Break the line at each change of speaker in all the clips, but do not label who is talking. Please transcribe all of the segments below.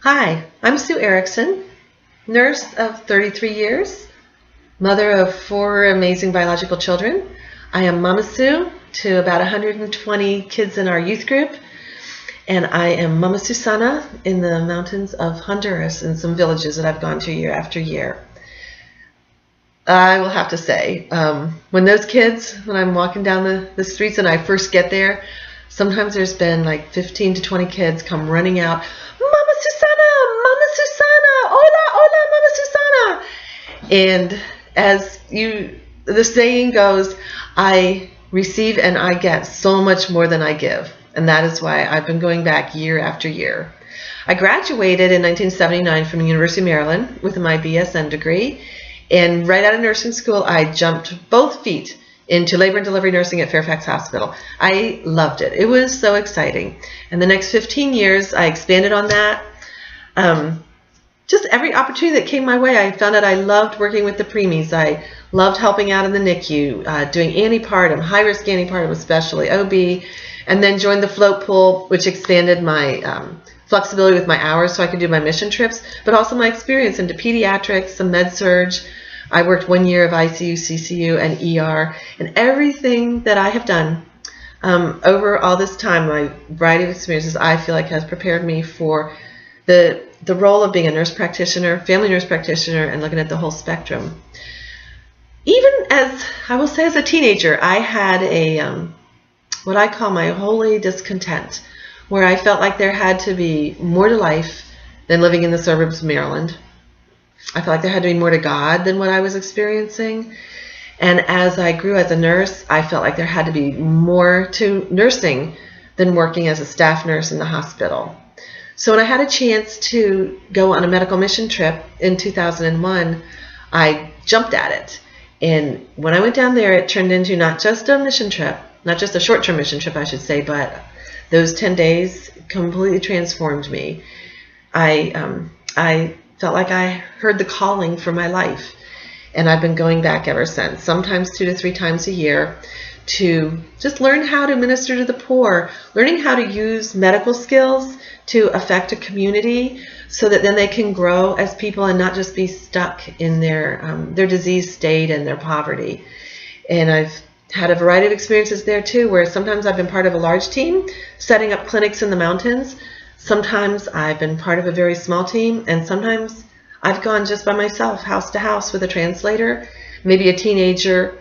Hi, I'm Sue Erichsen, nurse of 33 years, mother of 4 amazing biological children. I am Mama Sue to about 120 kids in our youth group, and I am Mama Susana in the mountains of Honduras in some villages that I've gone to year after year. I will have to say, when I'm walking down the streets and I first get there, sometimes there's been like 15 to 20 kids come running out, Mama Susana, Mama Susana, hola, hola, Mama Susana. And as the saying goes, I receive and I get so much more than I give. And that is why I've been going back year after year. I graduated in 1979 from the University of Maryland with my BSN degree. And right out of nursing school, I jumped both feet into labor and delivery nursing at Fairfax Hospital. I loved it. It was so exciting. And the next 15 years, I expanded on that. Just every opportunity that came my way, I found out I loved working with the preemies. I loved helping out in the NICU, doing antepartum, high-risk antepartum especially, OB, and then joined the float pool, which expanded my flexibility with my hours so I could do my mission trips, but also my experience into pediatrics, some med-surg. I worked 1 year of ICU, CCU, and ER, and everything that I have done over all this time, my variety of experiences, I feel like has prepared me for the role of being a nurse practitioner, family nurse practitioner, and looking at the whole spectrum. Even as, I will say, as a teenager, I had a what I call my holy discontent, where I felt like there had to be more to life than living in the suburbs of Maryland. I felt like there had to be more to God than what I was experiencing. And as I grew as a nurse, I felt like there had to be more to nursing than working as a staff nurse in the hospital. So when I had a chance to go on a medical mission trip in 2001, I jumped at it. And when I went down there, it turned into not just a mission trip, not just a short-term mission trip, I should say, but those 10 days completely transformed me. I felt like I heard the calling for my life, and I've been going back ever since, sometimes 2 to 3 times a year, to just learn how to minister to the poor, learning how to use medical skills to affect a community so that then they can grow as people and not just be stuck in their disease state and their poverty. And I've had a variety of experiences there too, where sometimes I've been part of a large team setting up clinics in the mountains. Sometimes I've been part of a very small team, and sometimes I've gone just by myself, house to house with a translator, maybe a teenager,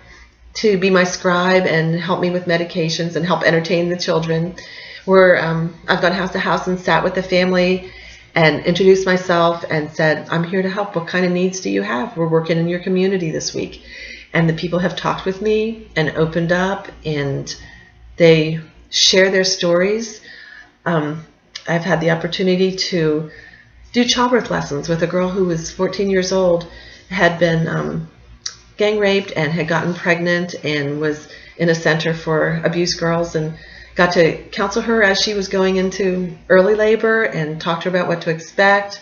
to be my scribe and help me with medications and help entertain the children, where I've gone house to house and sat with the family and introduced myself and said, I'm here to help. What kind of needs do you have? We're working in your community this week. And the people have talked with me and opened up, and they share their stories. I've had the opportunity to do childbirth lessons with a girl who was 14 years old, had been gang raped and had gotten pregnant and was in a center for abused girls, and got to counsel her as she was going into early labor and talk to her about what to expect,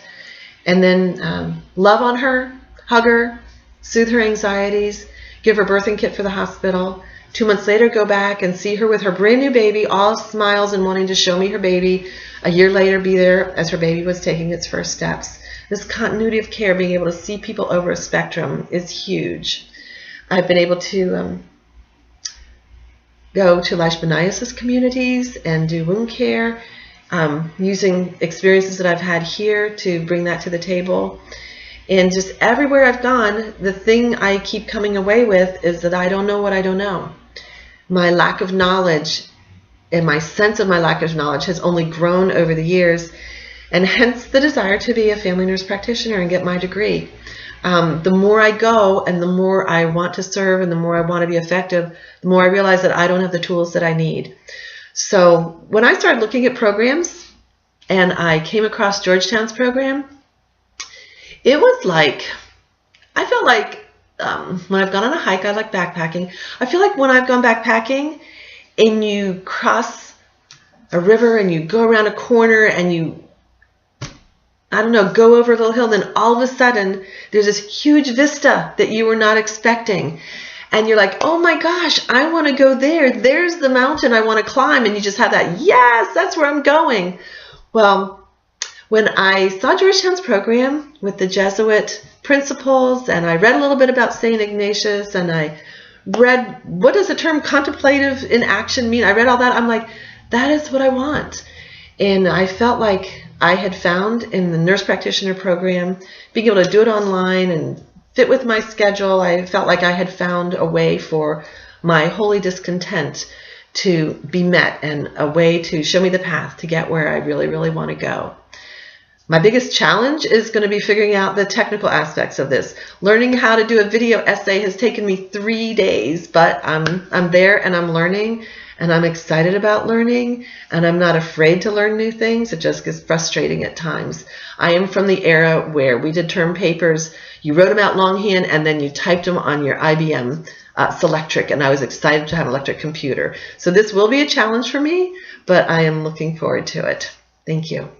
and then love on her, hug her, soothe her anxieties, give her birthing kit for the hospital. 2 months later, go back and see her with her brand new baby, all smiles and wanting to show me her baby. A year later, be there as her baby was taking its first steps. This continuity of care, being able to see people over a spectrum, is huge. I've been able to go to leishmaniasis communities and do wound care, using experiences that I've had here to bring that to the table. And just everywhere I've gone, the thing I keep coming away with is that I don't know what I don't know. My lack of knowledge and my sense of my lack of knowledge has only grown over the years, and hence the desire to be a family nurse practitioner and get my degree. The more I go and the more I want to serve and the more I want to be effective, the more I realize that I don't have the tools that I need. So when I started looking at programs and I came across Georgetown's program, it was like, I felt like when I've gone on a hike, I like backpacking. I feel like when I've gone backpacking and you cross a river and you go around a corner and you, I don't know, go over a little hill, then all of a sudden there's this huge vista that you were not expecting. And you're like, oh my gosh, I want to go there. There's the mountain I want to climb. And you just have that, yes, that's where I'm going. Well, When I saw Georgetown's program with the Jesuit principles, and I read a little bit about St. Ignatius, and I read, what does the term contemplative in action mean? I read all that. I'm like, that is what I want. And I felt like I had found in the nurse practitioner program, being able to do it online and fit with my schedule, I felt like I had found a way for my holy discontent to be met and a way to show me the path to get where I really, really want to go. My biggest challenge is going to be figuring out the technical aspects of this. Learning how to do a video essay has taken me 3 days, but I'm there and I'm learning, and I'm excited about learning, and I'm not afraid to learn new things. It just gets frustrating at times. I am from the era where we did term papers. You wrote them out longhand and then you typed them on your IBM Selectric, and I was excited to have an electric computer. So this will be a challenge for me, but I am looking forward to it. Thank you.